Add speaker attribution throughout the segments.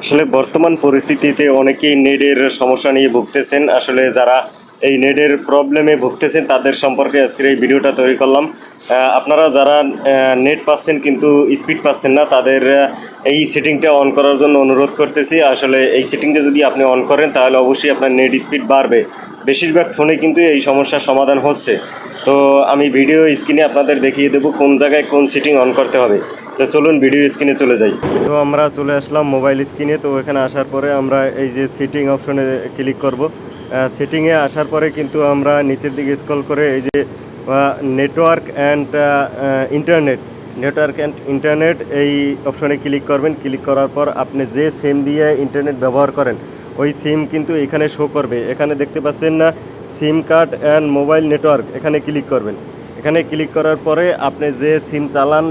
Speaker 1: আসলে বর্তমান পরিস্থিতিতে অনেকেই নেটের সমস্যা নিয়ে ভুগতেছেন। আসলে যারা এই নেটের প্রবলেমে ভুগতেছেন তাদের সম্পর্কে আজকের এই ভিডিওটা তৈরি করলাম। আপনারা যারা নেট পাচ্ছেন কিন্তু স্পিড পাচ্ছেন না, তাদের এই সেটিংটা অন করার জন্য অনুরোধ করতেছি। আসলে এই সেটিংটা যদি আপনি অন করেন তাহলে অবশ্যই আপনার নেট স্পিড বাড়বে। বেশিরভাগ ফোনে কিন্তু এই সমস্যার সমাধান হচ্ছে। তো আমি ভিডিও স্ক্রিনে আপনাদের দেখিয়ে দেবো কোন জায়গায় কোন সেটিং অন করতে হবে। তো চলুন ভিডিও স্ক্রিনে চলে যাই। তো আমরা চলে আসলাম মোবাইল স্ক্রিনে। তো এখানে আসার পরে আমরা এই যে সেটিং অপশনে ক্লিক করব। সেটিংয়ে আসার পরে কিন্তু আমরা নিচের দিকে স্ক্রল করে এই যে নেটওয়ার্ক অ্যান্ড ইন্টারনেট এই অপশনে ক্লিক করবেন। ক্লিক করার পর আপনি যে সিম দিয়ে ইন্টারনেট ব্যবহার করেন ওই সিম কিন্তু এখানে শো করবে। এখানে দেখতে পাচ্ছেন না, সিম কার্ড অ্যান্ড মোবাইল নেটওয়ার্ক, এখানে ক্লিক করবেন। এখানে ক্লিক করার পরে আপনি যে সিম চালান,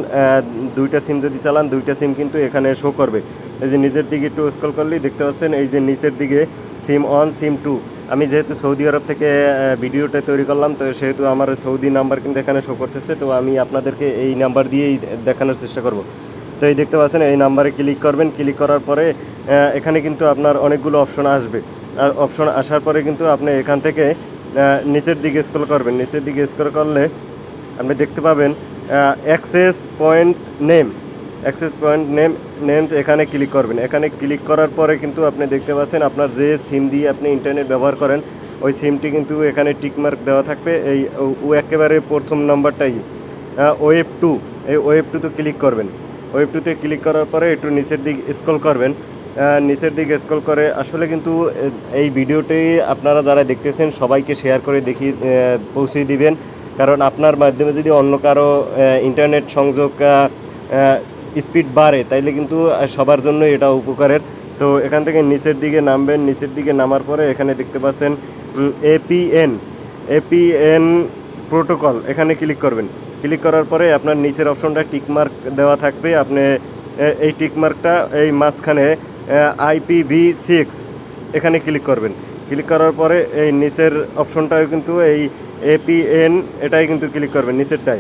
Speaker 1: দুইটা সিম যদি চালান দুইটা সিম কিন্তু এখানে শো করবে। এই যে নিচের দিকে একটু স্ক্রল করলেই দেখতে পাচ্ছেন এই যে নিচের দিকে সিম অন সিম টু। আমি যেহেতু সৌদি আরব থেকে ভিডিওটা তৈরি করলাম, তো সেহেতু আমার সৌদি নাম্বার কিন্তু এখানে শো করতেছে। তো আমি আপনাদেরকে এই নাম্বার দিয়েই দেখানোর চেষ্টা করব। তো এই দেখতে পাচ্ছেন এই নাম্বারে ক্লিক করবেন। ক্লিক করার পরে এখানে কিন্তু আপনার অনেকগুলো অপশন আসবে। আর অপশন আসার পরে কিন্তু আপনি এখান থেকে নিচের দিকে স্ক্রল করবেন। নিচের দিকে স্ক্রল করলে আপনি দেখতে পাবেন অ্যাক্সেস পয়েন্ট নেমস, এখানে ক্লিক করবেন। এখানে ক্লিক করার পরে কিন্তু আপনি দেখতে পাচ্ছেন আপনার যে সিম দিয়ে আপনি ইন্টারনেট ব্যবহার করেন ওই সিমটি কিন্তু এখানে টিকমার্ক দেওয়া থাকবে। এই একেবারে প্রথম নাম্বারটাই ওয়েব টু, এই ওয়েব টুতে ক্লিক করবেন। ওয়েব টুতে ক্লিক করার পরে একটু নিচের দিকে স্ক্রল করবেন। নিচের দিকে স্ক্রল করে আসলে কিন্তু এই ভিডিওটি আপনারা যারা দেখতেছেন সবাইকে শেয়ার করে পৌঁছে দিবেন। কারণ আপনার মাধ্যমে যদি অন্য কারো ইন্টারনেট সংযোগ স্পিড বাড়ে তাইলে কিন্তু সবার জন্য এটা উপকারের। তো এখান থেকে নিচের দিকে নামবেন। নিচের দিকে নামার পরে এখানে দেখতে পাচ্ছেন এপিএন প্রোটোকল, এখানে ক্লিক করবেন। ক্লিক করার পরে আপনার নিচের অপশনটা টিকমার্ক দেওয়া থাকবে। আপনি এই টিকমার্কটা এই মাঝখানে IPv6 এখানে ক্লিক করবেন। ক্লিক করার পরে এই নিচের অপশনটাও কিন্তু এই এপিএন, এটাই কিন্তু ক্লিক করবেন নিচেরটাই,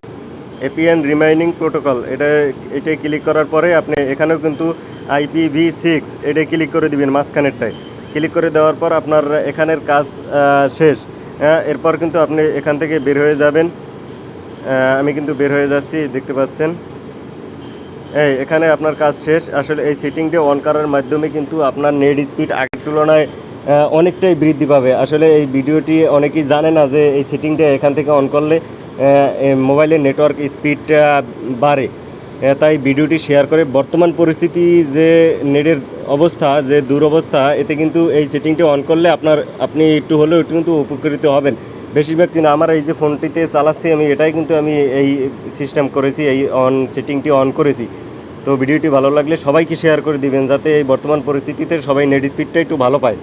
Speaker 1: এপিএন রিমাইনিং প্রোটোকল, এটাই ক্লিক করার পরে আপনি এখানেও কিন্তু IPv6 এটাই ক্লিক করে দিবেন মাঝখানেরটায়। ক্লিক করে দেওয়ার পর আপনার এখানের কাজ শেষ। এরপর কিন্তু আপনি এখান থেকে বের হয়ে যাবেন। আমি কিন্তু বের হয়ে যাচ্ছি, দেখতে পাচ্ছেন এখানে আপনার কাজ শেষ। আসলে এই সেটিংটা অন করার মাধ্যমে কিন্তু আপনার নেট স্পিড আগের তুলনায় অনেকটাই বৃদ্ধি পাবে। আসলে এই ভিডিওটি অনেকেই জানে না যে এই সেটিংটা এখান থেকে অন করলে মোবাইলের নেটওয়ার্ক স্পিডটা বাড়ে। তাই ভিডিওটি শেয়ার করে বর্তমান পরিস্থিতি যে নেটের অবস্থা, যে দুরবস্থা, এতে কিন্তু এই সেটিংটা অন করলে আপনি একটু হলেও একটু কিন্তু উপকৃত হবেন। বেশিরভাগ কিন্তু আমার এই যে ফোনটিতে চালাচ্ছি আমি, এটাই কিন্তু আমি এই সিস্টেম করেছি, এই সেটিংটি অন করেছি। তো ভিডিওটি ভালো লাগলে সবাইকে শেয়ার করে দিবেন যাতে এই বর্তমান পরিস্থিতিতে সবাই নেট স্পিডটা একটু ভালো পায়।